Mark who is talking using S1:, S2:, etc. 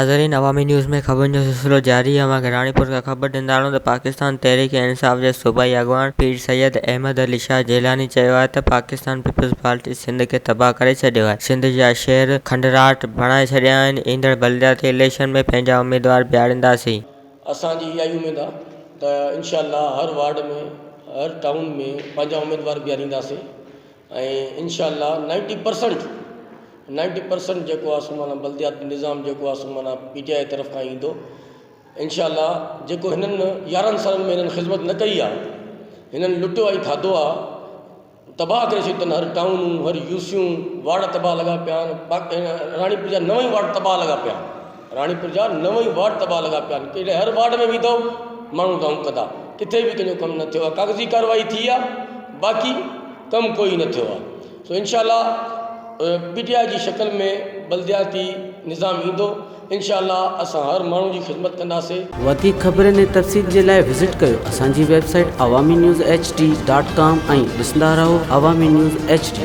S1: नाज़रीन, अवामी न्यूज़ में ख़बरुनि जो सिलसिलो जारी है। मां रानीपुर का ख़बर ॾींदा आहियूं त पाकिस्तान तहरीक इंसाफ़ जे सूबाई अॻवान पीर सैयद अहमद अली शाह जेलानी चयो आहे त पाकिस्तान पीपल्स पार्टी सिंध खे तबाह करे छॾियो आहे। सिंध जा शहर खंडराट बणाए छॾिया आहिनि। ईंदड़ बलदियाती इलेक्शन में पंहिंजा उम्मीदवार बीहारींदासीं।
S2: असांजी इहा ई उमेद आहे त इंशाअल्लाह हर वार्ड में हर टाउन में पंहिंजा उम्मीदवार बीहारींदासीं ऐं इंशाअल्लाह 90% जेको आहे सो माना बलदियाती निज़ाम जेको आहे सो माना PTI तरफ़ खां ईंदो। इंशाअल्लाह जेको हिननि 11 सालनि में हिननि ख़िदमत न कई आहे, हिननि लुटियो ऐं खाधो आहे, तबाह करे छॾियो अथनि। हर टाउनूं हर यूसियूं वार्ड तबाह लॻा पिया आहिनि। रानीपुर जा 9 वार्ड तबाह लॻा पिया आहिनि। रानीपुर जा 9 वार्ड तबाह लॻा पिया आहिनि। कहिड़े हर वार्ड में वेंदो माण्हू दाऊं कंदा, किथे बि कंहिंजो कमु न थियो आहे। कागज़ी कार्रवाई थी आहे, बाक़ी कमु कोई न थियो आहे। सो इंशाअल्लाह PTI जी शक्ल में बलदियाती निज़ाम ईंदो। इंशाअल्लाह असां हर माण्हू जी ख़िदमत कंदासीं।
S3: वधीक ख़बरनि ऐं तफ़सील जे लाइ विज़िट कयो असांजी वेबसाइट awamiNewsHD.com ऐं ॾिसंदा रहो अवामी न्यूज़ HD।